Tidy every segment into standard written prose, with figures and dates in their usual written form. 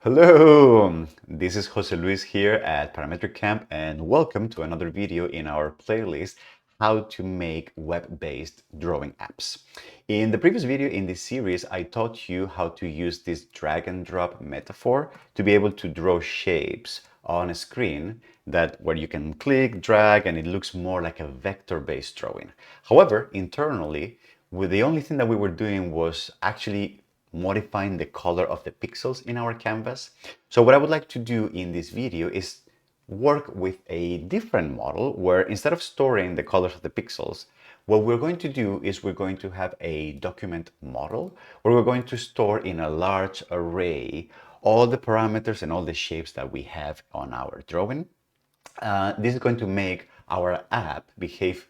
Hello, this is Jose Luis here at Parametric Camp, and welcome to another video in our playlist, How to Make Web-Based Drawing Apps. In the previous video in this series, I taught you how to use this drag and drop metaphor to be able to draw shapes on a screen where you can click, drag, and it looks more like a vector-based drawing. However, internally, the only thing that we were doing was actually modifying the color of the pixels in our canvas. So what I would like to do in this video is work with a different model where instead of storing the colors of the pixels, what we're going to do is we're going to have a document model where we're going to store in a large array all the parameters and all the shapes that we have on our drawing. This is going to make our app behave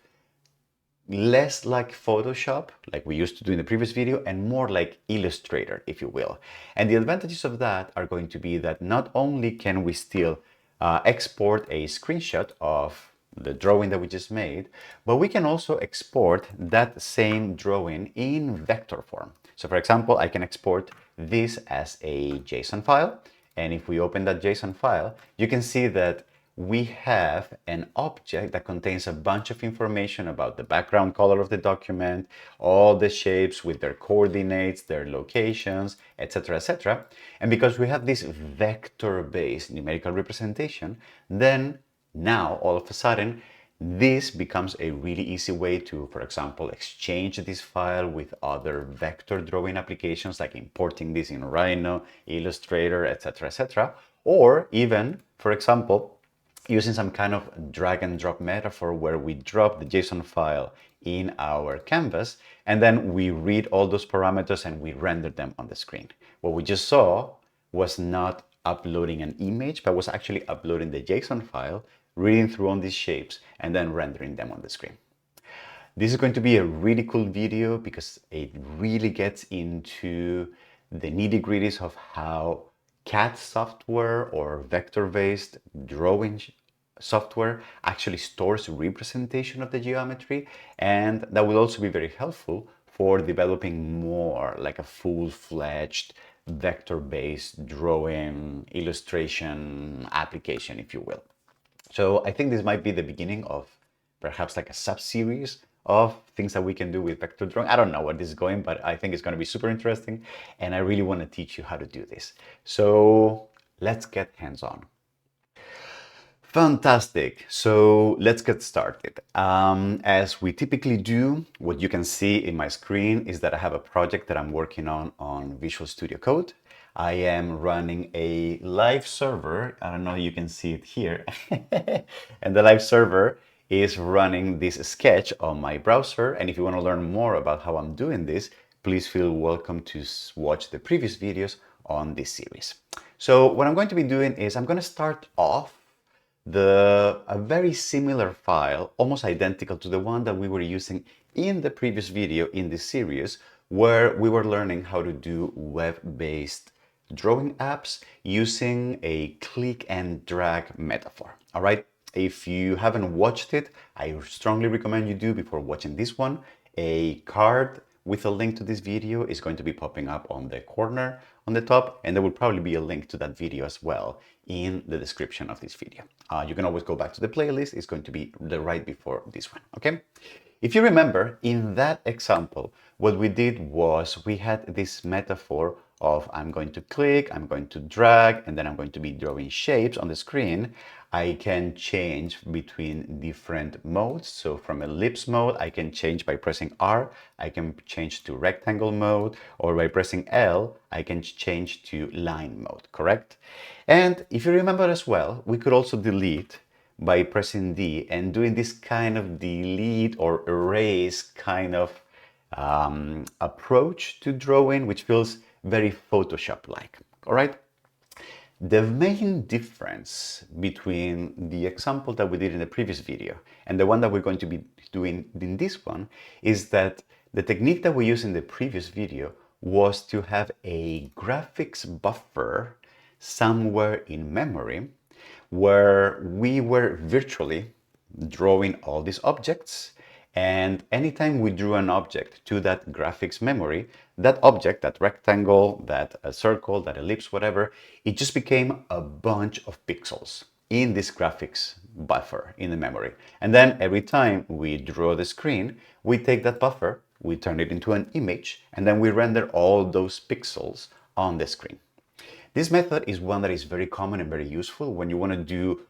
less like Photoshop, like we used to do in the previous video, and more like Illustrator, if you will. And the advantages of that are going to be that not only can we still export a screenshot of the drawing that we just made, but we can also export that same drawing in vector form. So for example, I can export this as a JSON file. And if we open that JSON file, you can see that we have an object that contains a bunch of information about the background color of the document, all the shapes with their coordinates, their locations, etc., etc. And because we have this vector-based numerical representation, then now all of a sudden, this becomes a really easy way to, for example, exchange this file with other vector drawing applications like importing this in Rhino, Illustrator, etc., etc. Or even, for example, using some kind of drag and drop metaphor where we drop the JSON file in our canvas and then we read all those parameters and we render them on the screen. What we just saw was not uploading an image, but was actually uploading the JSON file, reading through all these shapes, and then rendering them on the screen. This is going to be a really cool video because it really gets into the nitty-gritties of how CAD software or vector-based drawing software actually stores representation of the geometry, and that will also be very helpful for developing more like a full-fledged vector-based drawing illustration application, if you will. So I think this might be the beginning of perhaps like a sub-series of things that we can do with vector drawing. I don't know where this is going, but I think it's going to be super interesting, and I really want to teach you how to do this. So let's get hands-on. Fantastic. So let's get started. As we typically do, what you can see in my screen is that I have a project that I'm working on Visual Studio Code. I am running a live server. I don't know if you can see it here. And the live server is running this sketch on my browser. And if you want to learn more about how I'm doing this, please feel welcome to watch the previous videos on this series. So what I'm going to be doing is I'm going to start off a very similar file, almost identical to the one that we were using in the previous video in this series, where we were learning how to do web-based drawing apps using a click and drag metaphor. All right. If you haven't watched it, I strongly recommend you do before watching this one. A card with a link to this video is going to be popping up on the corner on the top, and there will probably be a link to that video as well in the description of this video. You can always go back to the playlist. It's going to be right before this one, okay? If you remember, in that example, what we did was we had this metaphor of I'm going to click, I'm going to drag, and then I'm going to be drawing shapes on the screen. I can change between different modes. So from ellipse mode, I can change by pressing R. I can change to rectangle mode, or by pressing L, I can change to line mode, correct? And if you remember as well, we could also delete by pressing D and doing this kind of delete or erase kind of approach to drawing, which feels very Photoshop-like, all right? The main difference between the example that we did in the previous video and the one that we're going to be doing in this one is that the technique that we used in the previous video was to have a graphics buffer somewhere in memory where we were virtually drawing all these objects, And anytime we drew an object to that graphics memory, that object, that rectangle, that circle, that ellipse, whatever, it just became a bunch of pixels in this graphics buffer in the memory. And then every time we draw the screen, we take that buffer, we turn it into an image, and then we render all those pixels on the screen. This method is one that is very common and very useful when you want to do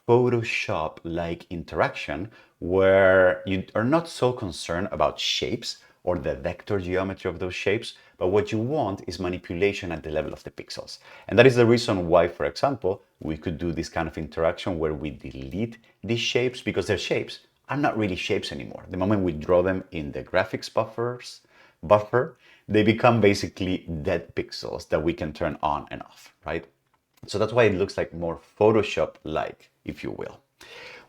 Photoshop-like interaction where you are not so concerned about shapes or the vector geometry of those shapes, but what you want is manipulation at the level of the pixels. And that is the reason why, for example, we could do this kind of interaction where we delete these shapes because their shapes are not really shapes anymore. The moment we draw them in the graphics buffer, they become basically dead pixels that we can turn on and off, right? So that's why it looks like more Photoshop-like, if you will.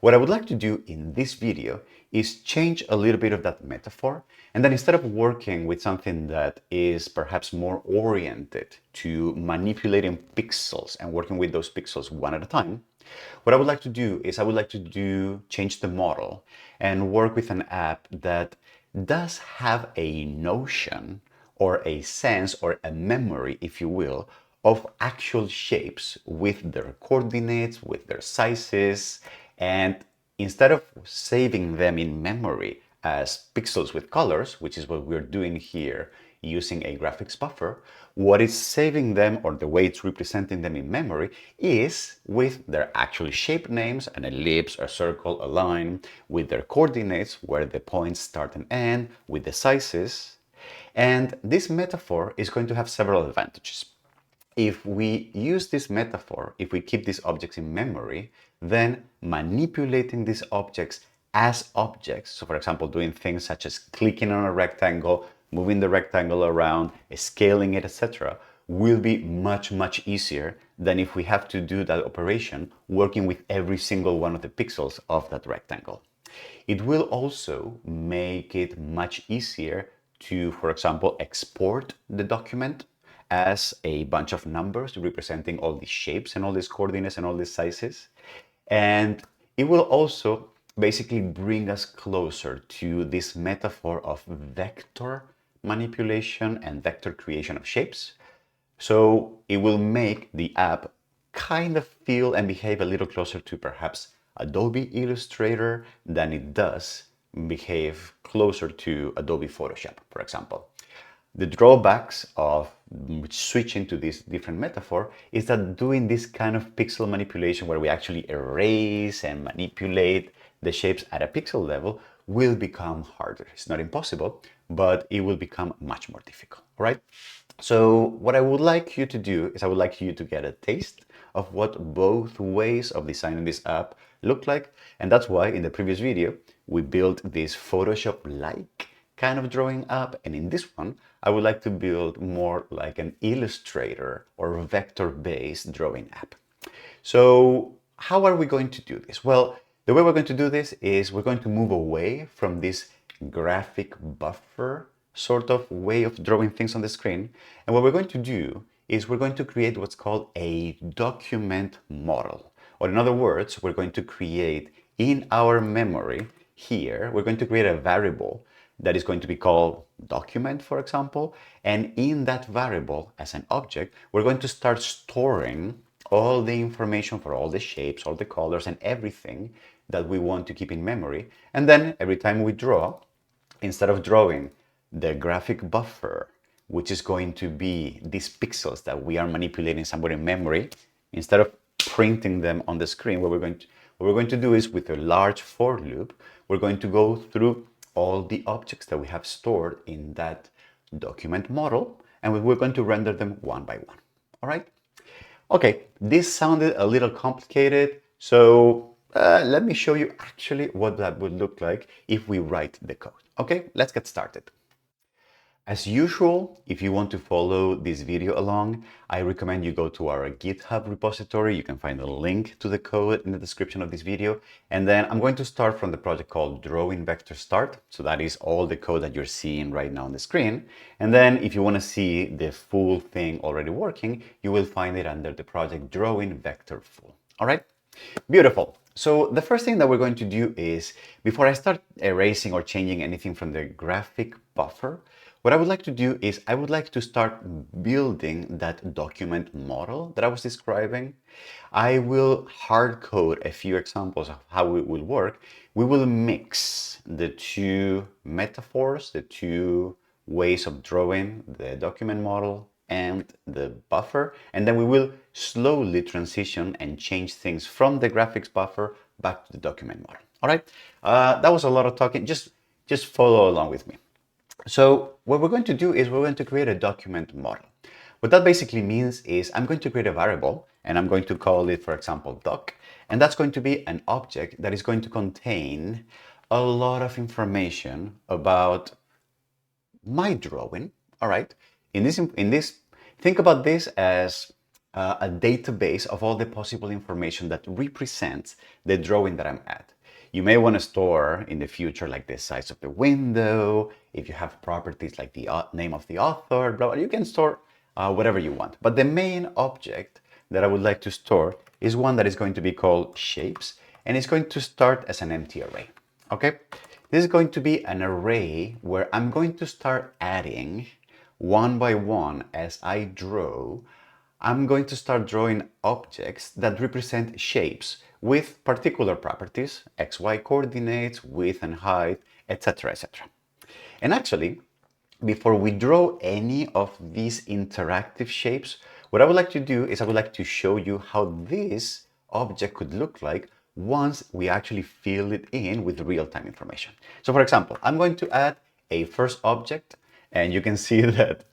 What I would like to do in this video is change a little bit of that metaphor, and then instead of working with something that is perhaps more oriented to manipulating pixels and working with those pixels one at a time, what I would like to do is change the model and work with an app that does have a notion or a sense or a memory, if you will, of actual shapes with their coordinates, with their sizes, and instead of saving them in memory as pixels with colors, which is what we're doing here using a graphics buffer, what is saving them, or the way it's representing them in memory, is with their actual shape names, an ellipse, a circle, a line, with their coordinates, where the points start and end, with the sizes. And this metaphor is going to have several advantages. If we use this metaphor, if we keep these objects in memory, then manipulating these objects as objects, so for example, doing things such as clicking on a rectangle, moving the rectangle around, scaling it, etc., will be much, much easier than if we have to do that operation working with every single one of the pixels of that rectangle. It will also make it much easier to, for example, export the document as a bunch of numbers representing all these shapes and all these coordinates and all these sizes. And it will also basically bring us closer to this metaphor of vector manipulation and vector creation of shapes. So it will make the app kind of feel and behave a little closer to perhaps Adobe Illustrator than it does behave closer to Adobe Photoshop, for example. The drawbacks of switching to this different metaphor is that doing this kind of pixel manipulation where we actually erase and manipulate the shapes at a pixel level will become harder. It's not impossible, but it will become much more difficult, all right? So what I would like you to do is I would like you to get a taste of what both ways of designing this app look like. And that's why in the previous video, we built this Photoshop-like kind of drawing app. And in this one, I would like to build more like an Illustrator or vector-based drawing app. So how are we going to do this? Well, the way we're going to do this is we're going to move away from this graphic buffer sort of way of drawing things on the screen. And what we're going to do is we're going to create what's called a document model. Or in other words, we're going to create in our memory here, we're going to create a variable that is going to be called document, for example. And in that variable, as an object, we're going to start storing all the information for all the shapes, all the colors, and everything that we want to keep in memory. And then every time we draw, instead of drawing the graphic buffer, which is going to be these pixels that we are manipulating somewhere in memory, instead of printing them on the screen, what we're going to do is with a large for loop, we're going to go through all the objects that we have stored in that document model, and we're going to render them one by one. All right? Okay, this sounded a little complicated, so let me show you actually what that would look like if we write the code. Okay, let's get started. As usual, if you want to follow this video along, I recommend you go to our GitHub repository. You can find a link to the code in the description of this video. And then I'm going to start from the project called Drawing Vector Start. So that is all the code that you're seeing right now on the screen. And then if you want to see the full thing already working, you will find it under the project Drawing Vector Full. All right, beautiful. So the first thing that we're going to do is, before I start erasing or changing anything from the graphic buffer, what I would like to do is I would like to start building that document model that I was describing. I will hard code a few examples of how it will work. We will mix the two metaphors, the two ways of drawing the document model and the buffer, and then we will slowly transition and change things from the graphics buffer back to the document model. All right, that was a lot of talking. Just follow along with me. So what we're going to do is we're going to create a document model. What that basically means is I'm going to create a variable and I'm going to call it, for example, doc, and that's going to be an object that is going to contain a lot of information about my drawing. All right. In this, think about this as a database of all the possible information that represents the drawing that I'm at. You may want to store in the future like the size of the window. If you have properties like the name of the author, blah, blah, you can store whatever you want. But the main object that I would like to store is one that is going to be called shapes, and it's going to start as an empty array. Okay, this is going to be an array where I'm going to start adding one by one as I draw. I'm going to start drawing objects that represent shapes with particular properties, XY coordinates, width and height, etc., etc. And actually, before we draw any of these interactive shapes, what I would like to do is I would like to show you how this object could look like once we actually fill it in with real-time information. So for example, I'm going to add a first object, and you can see that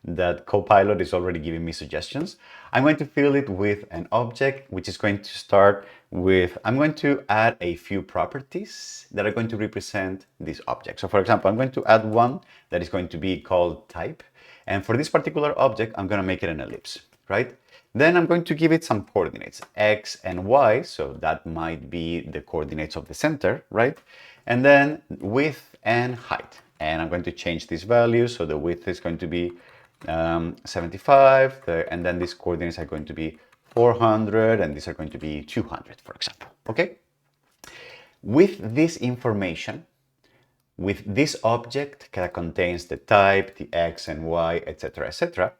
that Copilot is already giving me suggestions. I'm going to fill it with an object which is going to start with, I'm going to add a few properties that are going to represent this object. So for example, I'm going to add one that is going to be called type. And for this particular object, I'm going to make it an ellipse, right? Then I'm going to give it some coordinates, x and y, so that might be the coordinates of the center, right? And then width and height. And I'm going to change these values, so the width is going to be 75, and then these coordinates are going to be 400, and these are going to be 200, for example, okay? With this information, with this object that contains the type, the x and y, etc., etc.,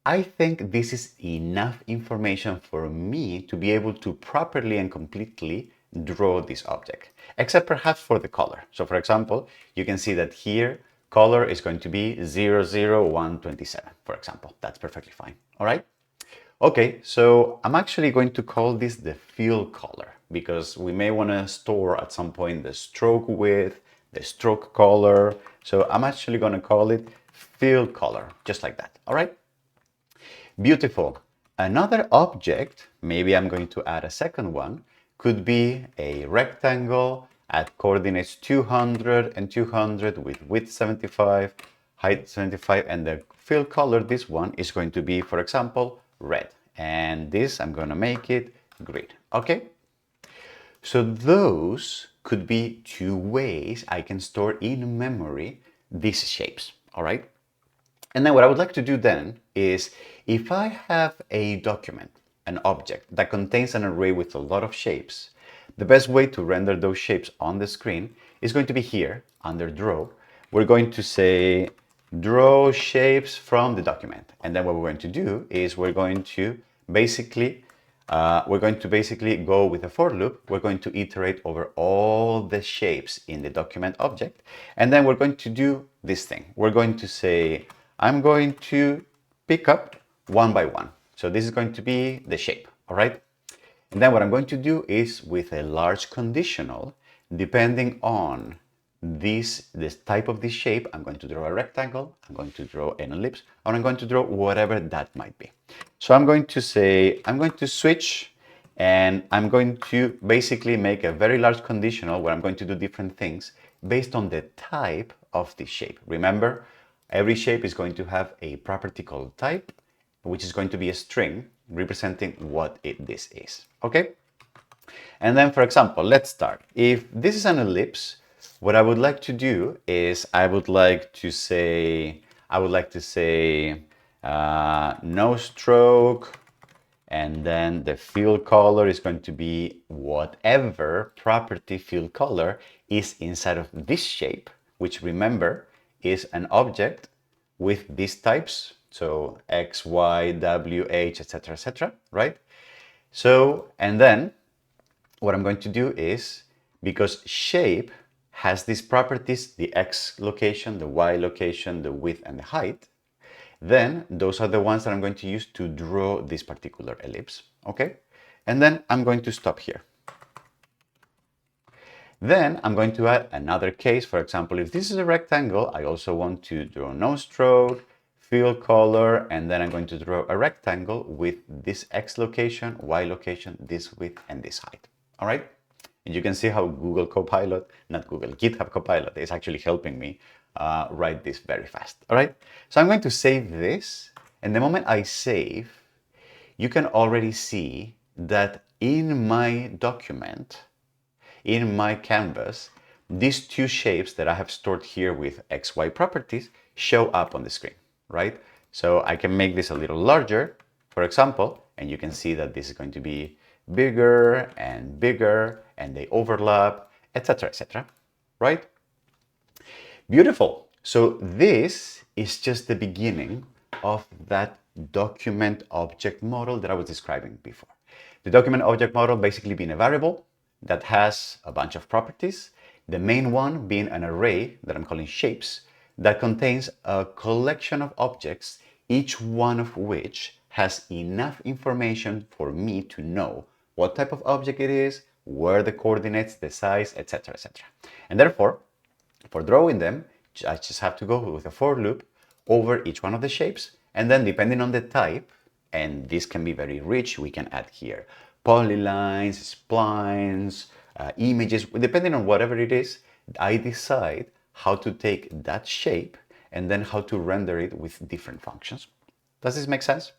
I think this is enough information for me to be able to properly and completely draw this object, except perhaps for the color. So for example, you can see that here, color is going to be 00127, for example. That's perfectly fine, all right? Okay, so I'm actually going to call this the fill color because we may want to store at some point the stroke width, the stroke color. So I'm actually going to call it fill color, just like that, all right? Beautiful. Another object, maybe I'm going to add a second one, could be a rectangle at coordinates 200 and 200 with width 75, height 75, and the fill color, this one is going to be, for example, red. And this, I'm going to make it green. Okay? So those could be two ways I can store in memory these shapes. All right? And then what I would like to do then is, if I have a document, an object that contains an array with a lot of shapes, the best way to render those shapes on the screen is going to be here under draw. We're going to say draw shapes from the document. And then what we're going to do is we're going to basically go with a for loop. We're going to iterate over all the shapes in the document object. And then we're going to do this thing. We're going to say, I'm going to pick up one by one. So this is going to be the shape, all right? And then what I'm going to do is with a large conditional, depending on this type of this shape, I'm going to draw a rectangle, I'm going to draw an ellipse, or I'm going to draw whatever that might be. So I'm going to say, I'm going to switch, and I'm going to basically make a very large conditional where I'm going to do different things based on the type of this shape. Remember, every shape is going to have a property called type, which is going to be a string representing what this is, okay? And then, for example, let's start. If this is an ellipse, what I would like to do is I would like to say no stroke, And then the fill color is going to be whatever property fill color is inside of this shape, which remember is an object with these types. So X, Y, W, H, etc., right? So, and then what I'm going to do is, because shape has these properties, the X location, the Y location, the width, and the height, then those are the ones that I'm going to use to draw this particular ellipse, okay? And then I'm going to stop here. Then I'm going to add another case. For example, if this is a rectangle, I also want to draw no stroke, fill color, and then I'm going to draw a rectangle with this X location, Y location, this width, and this height, all right? And you can see how Google Copilot, not Google, GitHub Copilot is actually helping me write this very fast, all right? So I'm going to save this, and the moment I save, you can already see that in my document, in my canvas, these two shapes that I have stored here with XY properties show up on the screen, right? So I can make this a little larger, for example, and you can see that this is going to be bigger, and they overlap, etc., right? Beautiful. So this is just the beginning of that document object model that I was describing before. The document object model basically being a variable that has a bunch of properties, the main one being an array that I'm calling shapes that contains a collection of objects, each one of which has enough information for me to know what type of object it is, where the coordinates, the size, etc., etc. And therefore, for drawing them, I just have to go with a for loop over each one of the shapes, and then depending on the type, and this can be very rich, we can add here polylines, splines, images, depending on whatever it is, I decide how to take that shape and then how to render it with different functions. Does this make sense?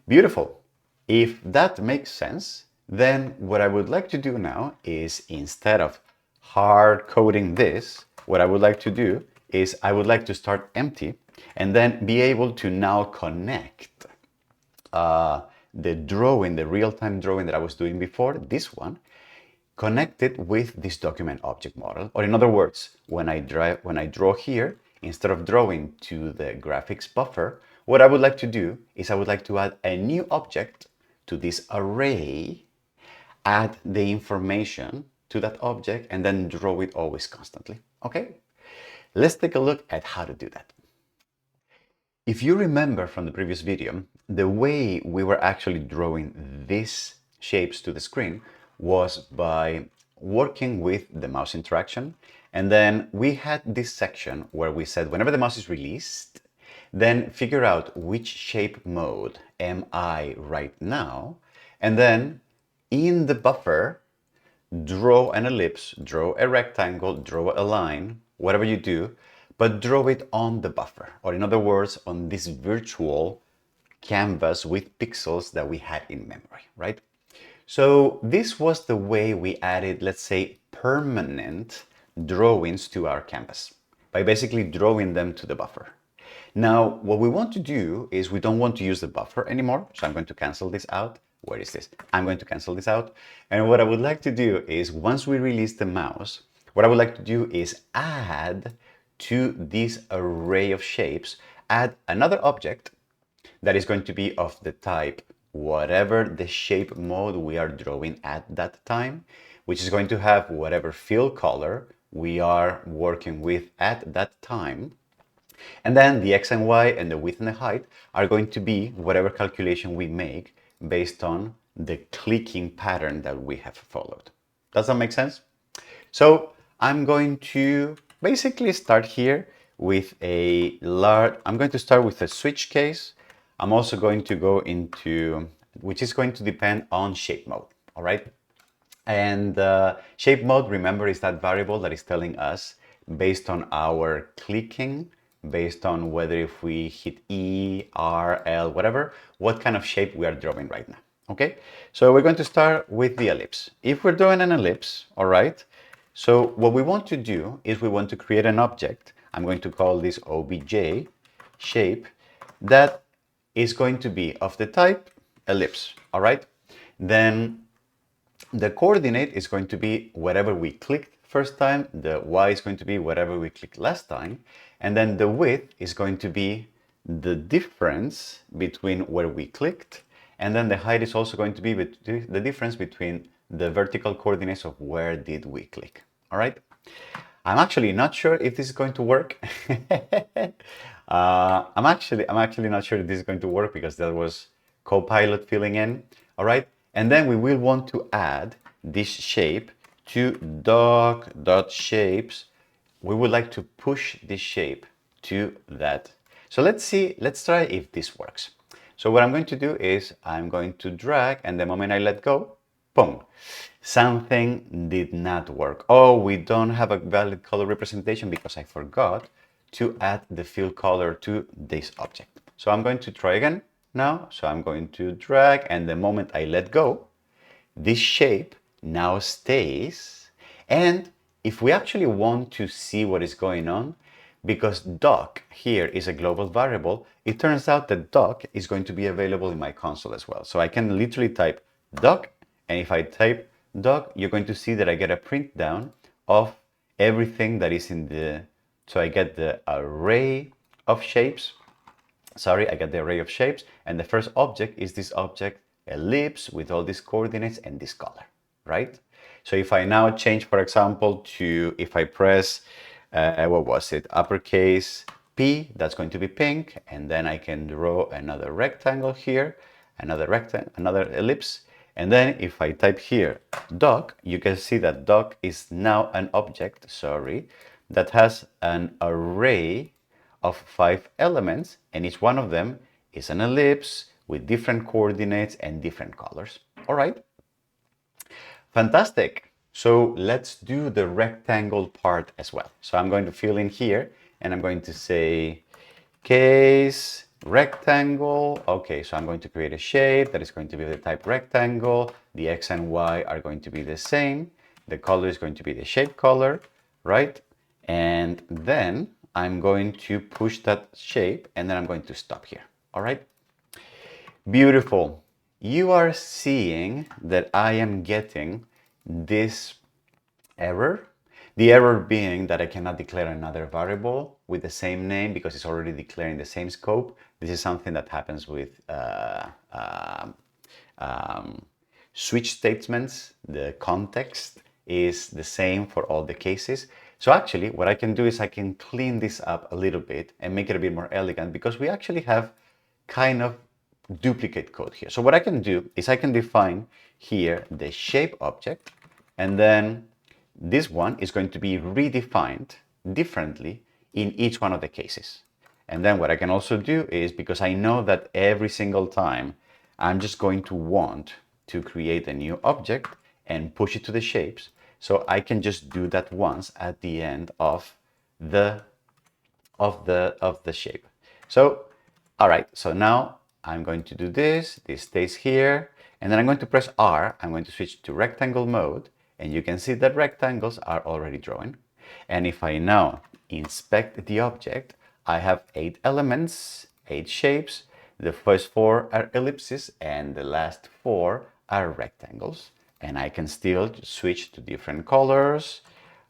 Beautiful. If that makes sense, then what I would like to do now is, instead of hard coding this, what I would like to do is I would like to start empty and then be able to now connect the drawing, the real-time drawing that I was doing before, this one, connected with this document object model. Or in other words, when I draw here, instead of drawing to the graphics buffer, what I would like to do is I would like to add a new object to this array, add the information to that object, and then draw it always constantly. Okay? Let's take a look at how to do that. If you remember from the previous video, the way we were actually drawing these shapes to the screen was by working with the mouse interaction. And then we had this section where we said whenever the mouse is released, then figure out which shape mode am I right now. And then in the buffer, draw an ellipse, draw a rectangle, draw a line, whatever you do, but draw it on the buffer, or in other words, on this virtual canvas with pixels that we had in memory, right? So this was the way we added, let's say, permanent drawings to our canvas, by basically drawing them to the buffer. Now, what we want to do is we don't want to use the buffer anymore, so I'm going to cancel this out. Where is this? I'm going to cancel this out. And what I would like to do is, once we release the mouse, what I would like to do is add to this array of shapes, add another object that is going to be of the type whatever the shape mode we are drawing at that time, which is going to have whatever fill color we are working with at that time. And then the X and Y and the width and the height are going to be whatever calculation we make based on the clicking pattern that we have followed. Does that make sense? So I'm going to basically start here with I'm going to start with a switch case. I'm also going to go into, which is going to depend on shape mode, all right? And shape mode, remember, is that variable that is telling us based on our clicking, based on whether if we hit E, R, L, whatever, what kind of shape we are drawing right now, okay? So we're going to start with the ellipse. If we're drawing an ellipse, all right, so what we want to do is we want to create an object. I'm going to call this obj shape that is going to be of the type ellipse, all right? Then the coordinate is going to be whatever we clicked first time, the y is going to be whatever we clicked last time, and then the width is going to be the difference between where we clicked, and then the height is also going to be the difference between the vertical coordinates of where did we click, all right? I'm actually not sure if this is going to work. I'm actually not sure if this is going to work because that was Copilot filling in. All right, and then we will want to add this shape to doc.shapes. We would like to push this shape to that. So let's see. Let's try if this works. So what I'm going to do is I'm going to drag, and the moment I let go, boom, something did not work. Oh, we don't have a valid color representation because I forgot to add the fill color to this object. So I'm going to try again now. So I'm going to drag, and the moment I let go, this shape now stays. And if we actually want to see what is going on, because doc here is a global variable, it turns out that doc is going to be available in my console as well. So I can literally type doc, and if I type doc, you're going to see that I get a print down of everything that is in the, so I get the array of shapes. Sorry, I get the array of shapes, and the first object is this object ellipse with all these coordinates and this color, right? So if I now change, for example, to, if I press, what was it, uppercase P, that's going to be pink, and then I can draw another rectangle here, another rectangle, another ellipse, and then if I type here doc, you can see that doc is now an object, sorry, that has an array of 5 elements, and each one of them is an ellipse with different coordinates and different colors. All right, fantastic. So let's do the rectangle part as well. So I'm going to fill in here, and I'm going to say case rectangle. Okay, so I'm going to create a shape that is going to be the type rectangle. The X and Y are going to be the same. The color is going to be the shape color, right? And then I'm going to push that shape, and then I'm going to stop here. All right. Beautiful. You are seeing that I am getting this error. The error being that I cannot declare another variable with the same name because it's already declaring the same scope. This is something that happens with switch statements. The context is the same for all the cases. So actually what I can do is I can clean this up a little bit and make it a bit more elegant because we actually have kind of duplicate code here. So what I can do is I can define here the shape object, and then this one is going to be redefined differently in each one of the cases. And then what I can also do is, because I know that every single time I'm just going to want to create a new object and push it to the shapes, so I can just do that once at the end of the shape. So all right, so now I'm going to do this stays here, and then I'm going to press R. I'm going to switch to rectangle mode, and you can see that rectangles are already drawn. And if I now inspect the object, I have 8 elements, 8 shapes. The first 4 are ellipses, and the last 4 are rectangles. And I can still switch to different colors,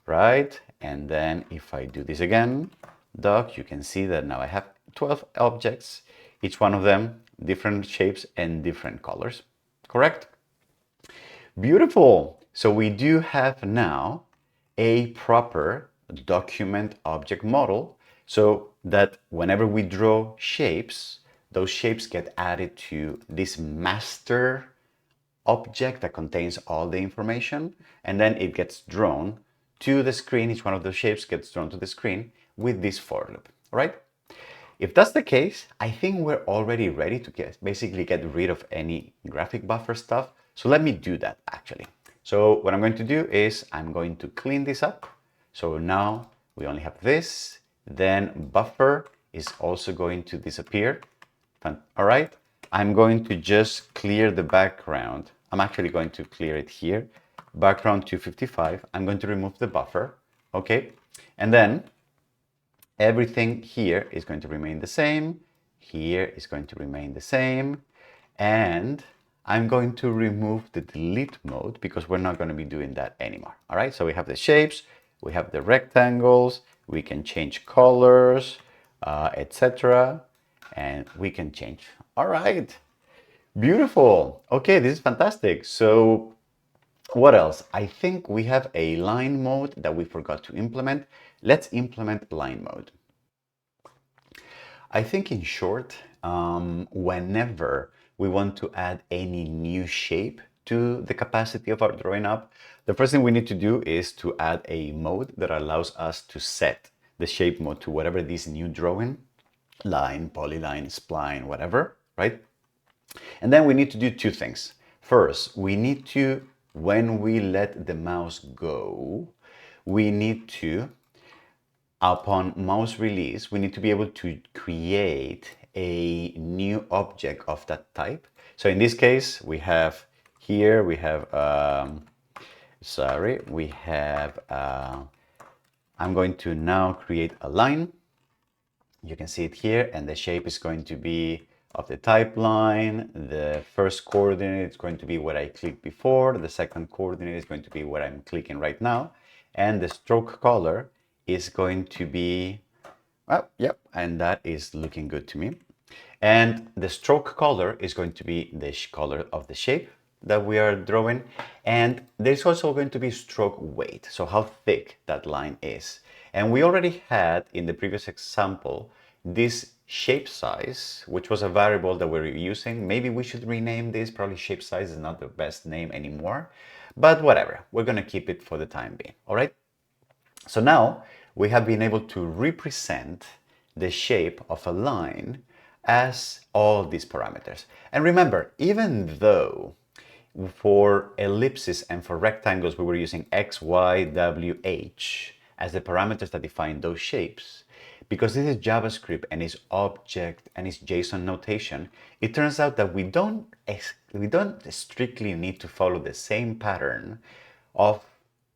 right? And then if I do this again, doc, you can see that now I have 12 objects, each one of them different shapes and different colors, correct? Beautiful. So we do have now a proper document object model, so that whenever we draw shapes, those shapes get added to this master object that contains all the information, and then it gets drawn to the screen. Each one of those shapes gets drawn to the screen with this for loop, right? If that's the case, I think we're already ready to basically get rid of any graphic buffer stuff. So let me do that actually. So what I'm going to do is I'm going to clean this up. So now we only have this, then buffer is also going to disappear. All right, I'm going to just clear the background. I'm actually going to clear it here. Background 255, I'm going to remove the buffer, okay? And then everything here is going to remain the same. Here is going to remain the same. And I'm going to remove the delete mode because we're not going to be doing that anymore. All right, so we have the shapes, we have the rectangles, we can change colors, etc. And we can change. All right, beautiful. Okay, this is fantastic. So what else? I think we have a line mode that we forgot to implement. Let's implement line mode. I think in short, whenever we want to add any new shape to the capacity of our drawing app, the first thing we need to do is to add a mode that allows us to set the shape mode to whatever this new drawing, line, polyline, spline, whatever, right? And then we need to do two things. First, we need to, when we let the mouse go, we need to, upon mouse release, we need to be able to create a new object of that type. So in this case, we have here, we have, I'm going to now create a line. You can see it here, and the shape is going to be of the type line. The first coordinate is going to be what I clicked before. The second coordinate is going to be what I'm clicking right now. And the stroke color is going to be, oh, yep, and that is looking good to me. And the stroke color is going to be the color of the shape that we are drawing. And there's also going to be stroke weight, so how thick that line is. And we already had in the previous example this shape size, which was a variable that we were using. Maybe we should rename this. Probably shape size is not the best name anymore, but whatever. We're going to keep it for the time being. All right. So now we have been able to represent the shape of a line as all these parameters. And remember, even though for ellipses and for rectangles we were using x, y, w, h as the parameters that define those shapes, because this is JavaScript and it's object and it's JSON notation, it turns out that we don't strictly need to follow the same pattern of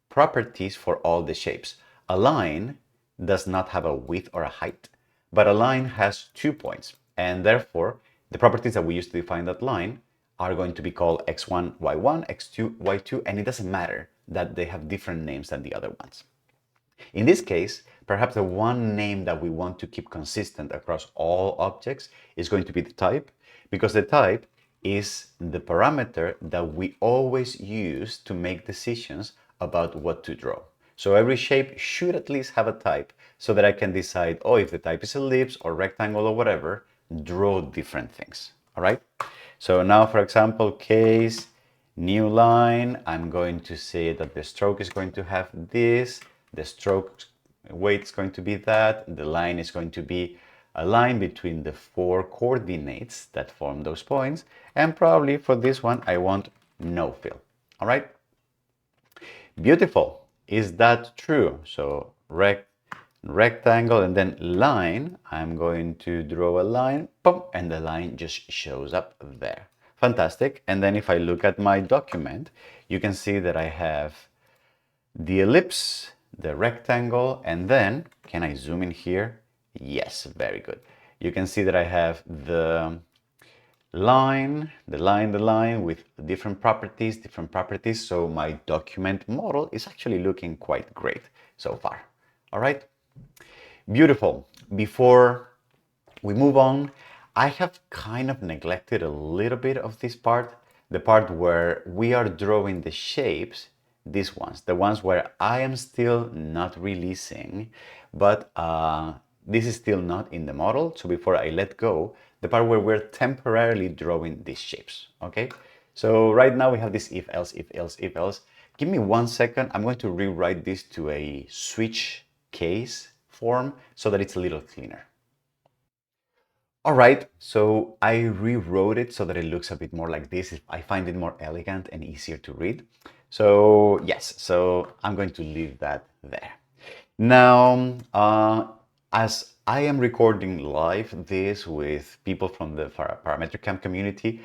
properties for all the shapes. A line does not have a width or a height, but a line has 2 points, and therefore the properties that we use to define that line are going to be called x1, y1, x2, y2, and it doesn't matter that they have different names than the other ones. In this case, perhaps the one name that we want to keep consistent across all objects is going to be the type, because the type is the parameter that we always use to make decisions about what to draw. So every shape should at least have a type so that I can decide, oh, if the type is ellipse or rectangle or whatever, draw different things. All right. So now, for example, case new line, I'm going to say that the stroke is going to have this, the stroke weight is going to be that, the line is going to be a line between the 4 coordinates that form those points, and probably for this one I want no fill. All right, beautiful. Is that true? So rectangle and then line, I'm going to draw a line, boom, and the line just shows up there. Fantastic. And then if I look at my document, you can see that I have the ellipse, the rectangle, and then, can I zoom in here? Yes, very good. You can see that I have the line with different properties. So my document model is actually looking quite great so far. All right, beautiful. Before we move on, I have kind of neglected a little bit of this part, the part where we are drawing the shapes, these ones, the ones where I am still not releasing, but this is still not in the model. So before I let go, the part where we're temporarily drawing these shapes, okay? So right now we have this if else, if else, if else. Give me 1 second. I'm going to rewrite this to a switch case form so that it's a little cleaner. All right, so I rewrote it so that it looks a bit more like this. I find it more elegant and easier to read. So yes, so I'm going to leave that there. Now, as I am recording live this with people from the Parametric Camp community,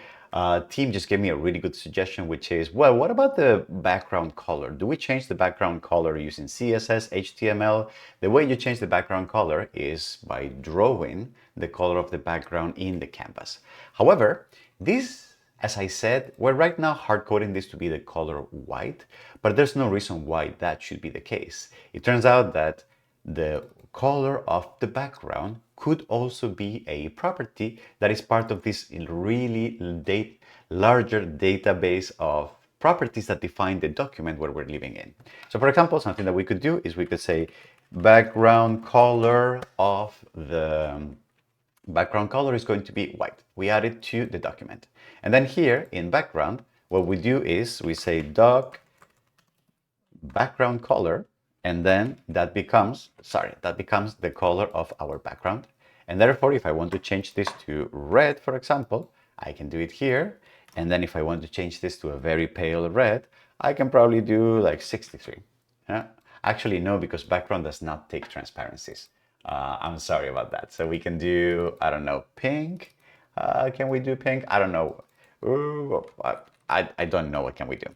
team just gave me a really good suggestion, which is, well, what about the background color? Do we change the background color using CSS, HTML? The way you change the background color is by drawing the color of the background in the canvas. However, This, as I said, we're right now hard coding this to be the color white, but there's no reason why that should be the case. It turns out that the color of the background could also be a property that is part of this really larger database of properties that define the document where we're living in. So for example, something that we could do is we could say background color of the background color is going to be white. We add it to the document. And then here in background, what we do is we say doc background color, and then that becomes the color of our background. And therefore, if I want to change this to red, for example, I can do it here. And then if I want to change this to a very pale red, I can probably do like 63. Yeah? Actually, no, because background does not take transparencies. I'm sorry about that. So we can do, I don't know, pink. Can we do pink? I don't know. Ooh, I don't know. What can we do?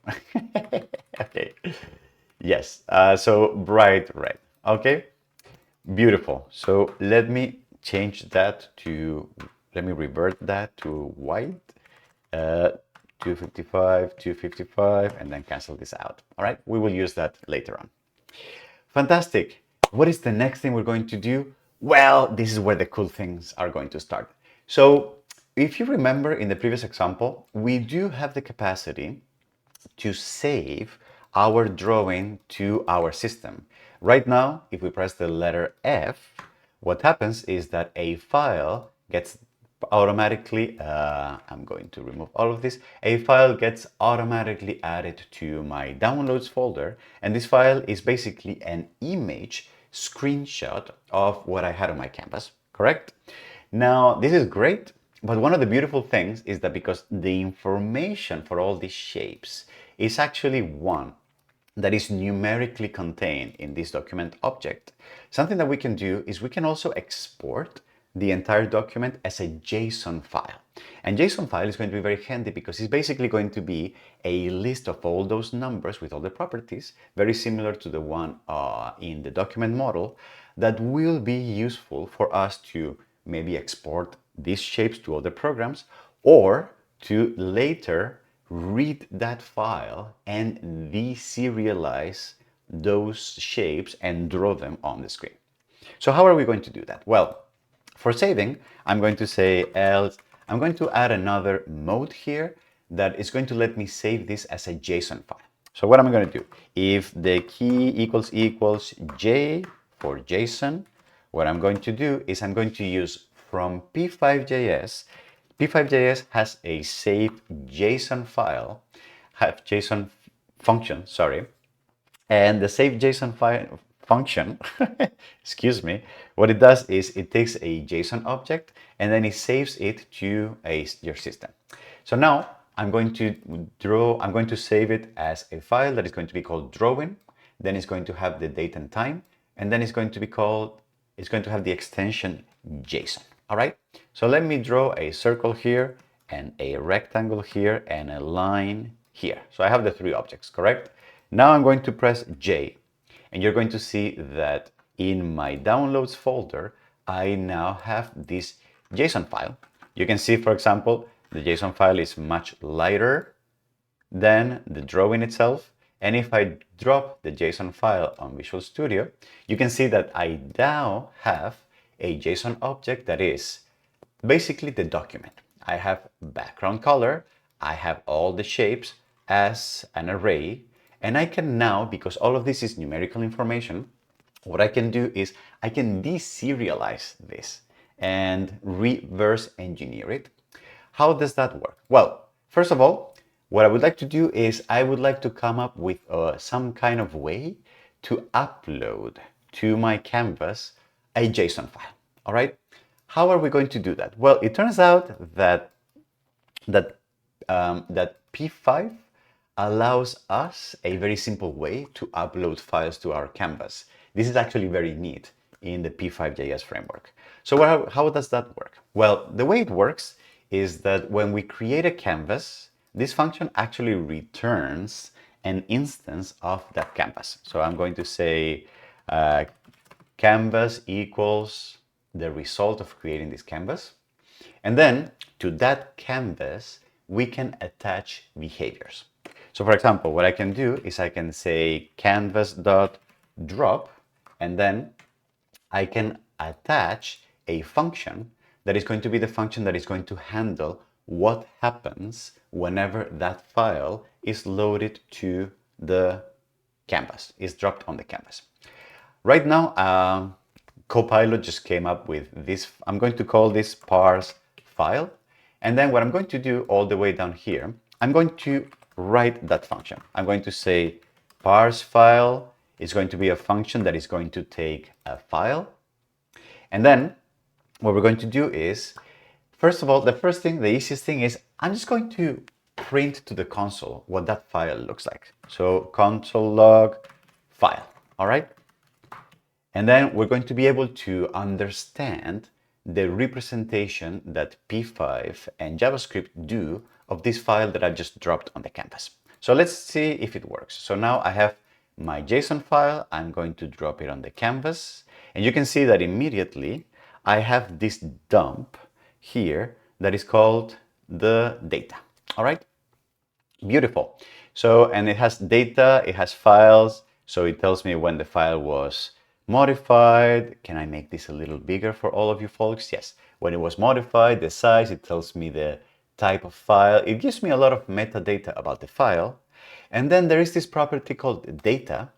Okay. Yes. So bright red. Okay. Beautiful. So let me change that to, let me revert that to white. 255, 255, and then cancel this out. All right. We will use that later on. Fantastic. What is the next thing we're going to do? Well, this is where the cool things are going to start. So if you remember in the previous example, we do have the capacity to save our drawing to our system. Right now, if we press the letter F, what happens is that a file gets automatically, I'm going to remove all of this, a file gets automatically added to my downloads folder, and this file is basically an image screenshot of what I had on my canvas, correct? Now, this is great, but one of the beautiful things is that because the information for all these shapes is actually one that is numerically contained in this document object, something that we can do is we can also export the entire document as a JSON file. And JSON file is going to be very handy because it's basically going to be a list of all those numbers with all the properties, very similar to the one in the document model, that will be useful for us to maybe export these shapes to other programs or to later read that file and deserialize those shapes and draw them on the screen. So how are we going to do that? Well, for saving, I'm going to say else, I'm going to add another mode here that is going to let me save this as a JSON file. So what am I going to do? If the key equals J for JSON, what I'm going to do is I'm going to use from P5.js. P5.js has a save JSON file, have JSON function, sorry, and the save JSON file function, excuse me, what it does is it takes a JSON object and then it saves it to your system. So now I'm going to save it as a file that is going to be called drawing, then it's going to have the date and time, and then it's going to have the extension JSON. All right, so let me draw a circle here and a rectangle here and a line here. So I have the three objects, correct? Now I'm going to press J, and you're going to see that in my downloads folder, I now have this JSON file. You can see, for example, the JSON file is much lighter than the drawing itself. And if I drop the JSON file on Visual Studio, you can see that I now have a JSON object that is basically the document. I have background color, I have all the shapes as an array, and I can now, because all of this is numerical information, what I can do is I can deserialize this and reverse engineer it. How does that work? Well, first of all, what I would like to do is I would like to come up with some kind of way to upload to my canvas a JSON file. All right. How are we going to do that? Well, it turns out that P5 allows us a very simple way to upload files to our canvas. This is actually very neat in the P5.js framework. So how does that work? Well, the way it works is that when we create a canvas, this function actually returns an instance of that canvas. So I'm going to say canvas equals the result of creating this canvas. And then to that canvas, we can attach behaviors. So for example, what I can do is I can say canvas.drop, and then I can attach a function that is going to be the function that is going to handle what happens whenever that file is loaded to the canvas, is dropped on the canvas. Right now, Copilot just came up with this. I'm going to call this parse file. And then what I'm going to do all the way down here, I'm going to write that function. I'm going to say parse file is going to be a function that is going to take a file. And then what we're going to do is, first of all, the easiest thing is I'm just going to print to the console what that file looks like. So console log file, all right? And then we're going to be able to understand the representation that P5 and JavaScript do of this file that I just dropped on the canvas. So let's see if it works. So now I have my JSON file. I'm going to drop it on the canvas. And you can see that immediately I have this dump here that is called the data. All right? Beautiful. So, and it has data, it has files. So it tells me when the file was modified. Can I make this a little bigger for all of you folks? Yes. When it was modified, the size, it tells me the type of file. It gives me a lot of metadata about the file. And then there is this property called data,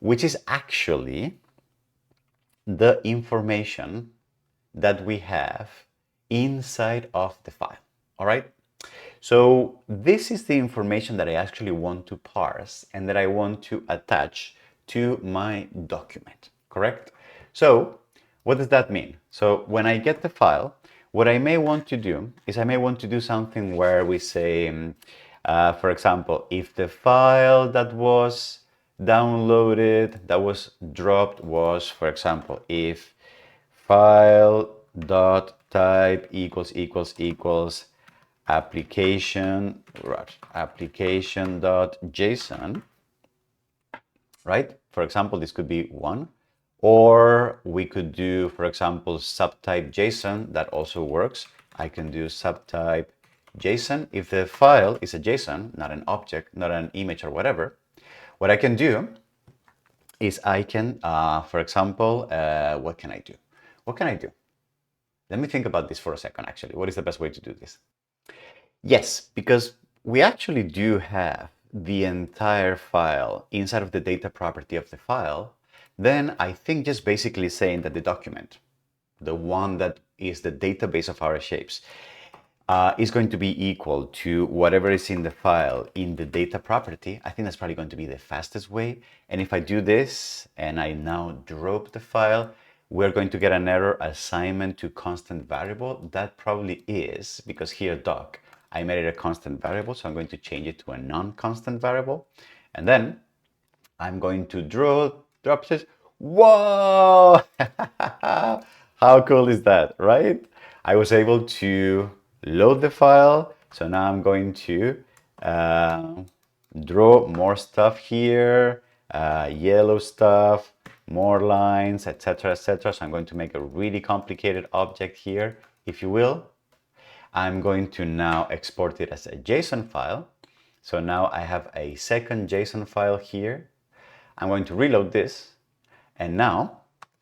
which is actually the information that we have inside of the file. All right. So this is the information that I actually want to parse and that I want to attach to my document, correct? So what does that mean? So when I get the file, what I may want to do is I may want to do something where we say, for example, if the file that was downloaded, that was dropped was, for example, if file dot type equals application.json, right? For example, this could be one, or we could do, for example, subtype JSON. That also works. I can do subtype JSON. If the file is a JSON, not an object, not an image or whatever, what I can do is I can, for example, what can I do? What can I do? Let me think about this for a second, actually. What is the best way to do this? Yes, because we actually do have the entire file inside of the data property of the file. Then I think just basically saying that the document, the one that is the database of our shapes, is going to be equal to whatever is in the file in the data property. I think that's probably going to be the fastest way. And if I do this and I now drop the file, we're going to get an error assignment to constant variable. That probably is because here doc, I made it a constant variable. So I'm going to change it to a non-constant variable. And then I'm going to drop this. Whoa! How cool is that, right? I was able to load the file. So now I'm going to draw more stuff here, yellow stuff, more lines, etc., etc. So I'm going to make a really complicated object here, if you will. I'm going to now export it as a JSON file. So now I have a second JSON file here. I'm going to reload this. And now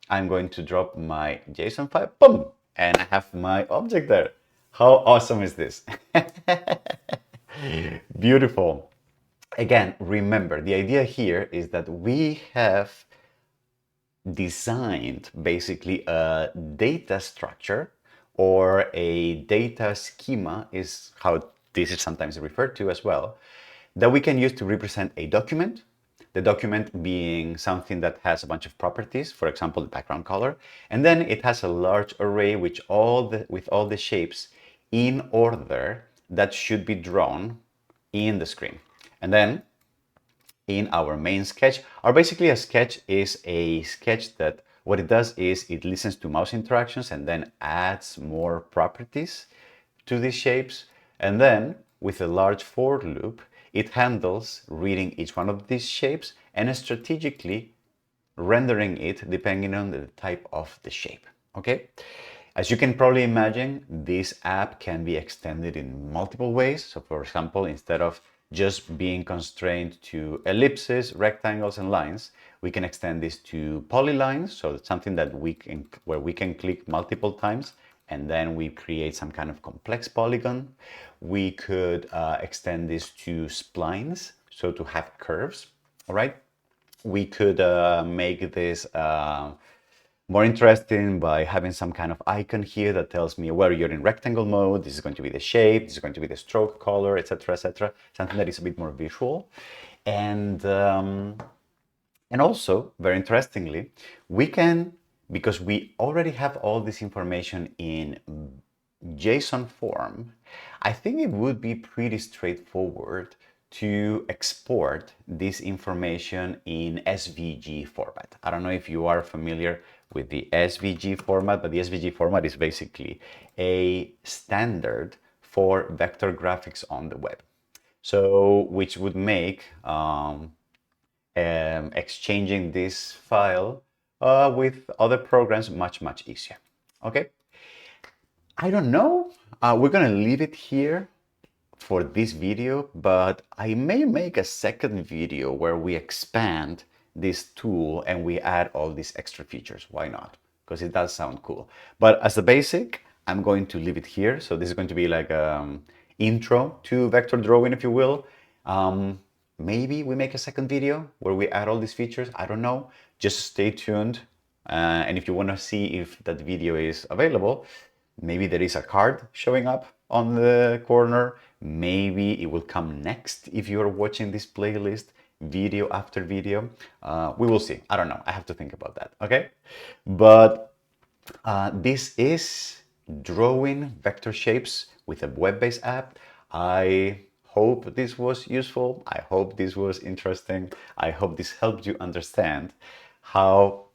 I'm going to drop my JSON file. Boom! And I have my object there. How awesome is this? Beautiful. Again, remember, the idea here is that we have designed basically a data structure or a data schema is how this is sometimes referred to as well, that we can use to represent a document. The document being something that has a bunch of properties, for example, the background color, and then it has a large array with all the shapes in order that should be drawn in the screen. And then in our main sketch, or basically a sketch is a sketch that what it does is it listens to mouse interactions and then adds more properties to these shapes. And then with a large for loop, it handles reading each one of these shapes and strategically rendering it depending on the type of the shape. Okay. As you can probably imagine, this app can be extended in multiple ways. So for example, instead of just being constrained to ellipses, rectangles, and lines, we can extend this to polylines. So it's something that where we can click multiple times and then we create some kind of complex polygon. We could extend this to splines, so to have curves, all right? We could make this more interesting by having some kind of icon here that tells me where you're in rectangle mode. This is going to be the shape, this is going to be the stroke color, etc., etc. Something that is a bit more visual. And also, very interestingly, we can, because we already have all this information in JSON form, I think it would be pretty straightforward to export this information in SVG format. I don't know if you are familiar with the SVG format, but the SVG format is basically a standard for vector graphics on the web. So, which would make exchanging this file with other programs much easier. Okay, I don't know. We're gonna leave it here for this video, but I may make a second video where we expand this tool and we add all these extra features. Why not? Because it does sound cool. But as a basic, I'm going to leave it here. So this is going to be like intro to vector drawing, if you will. Maybe we make a second video where we add all these features. I don't know. Just stay tuned. And if you want to see if that video is available, maybe there is a card showing up on the corner. Maybe it will come next if you're watching this playlist video after video. We will see. I don't know. I have to think about that. Okay. But this is drawing vector shapes with a web-based app. I hope this was useful. I hope this was interesting. I hope this helped you understand how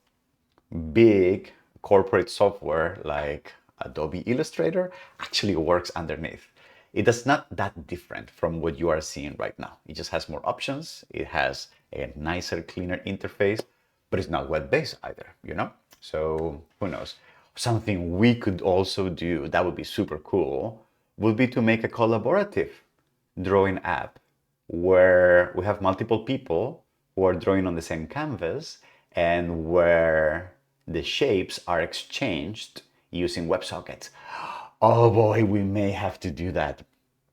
big corporate software like Adobe Illustrator actually works underneath. It is not that different from what you are seeing right now. It just has more options. It has a nicer, cleaner interface, but it's not web-based either, you know? So who knows? Something we could also do, that would be super cool, would be to make a collaborative drawing app where we have multiple people who are drawing on the same canvas and where the shapes are exchanged using WebSockets. Oh boy, we may have to do that.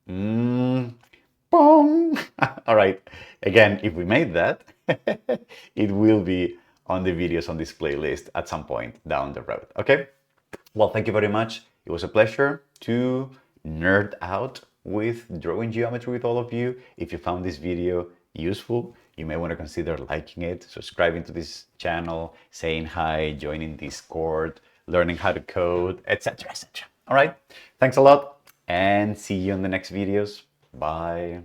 Boom! All right. Again, if we made that, it will be on the videos on this playlist at some point down the road. Okay? Well, thank you very much. It was a pleasure to nerd out with drawing geometry with all of you. If you found this video useful, you may want to consider liking it, subscribing to this channel, saying hi, joining Discord, learning how to code, etc., etc. All right. Thanks a lot and see you in the next videos. Bye.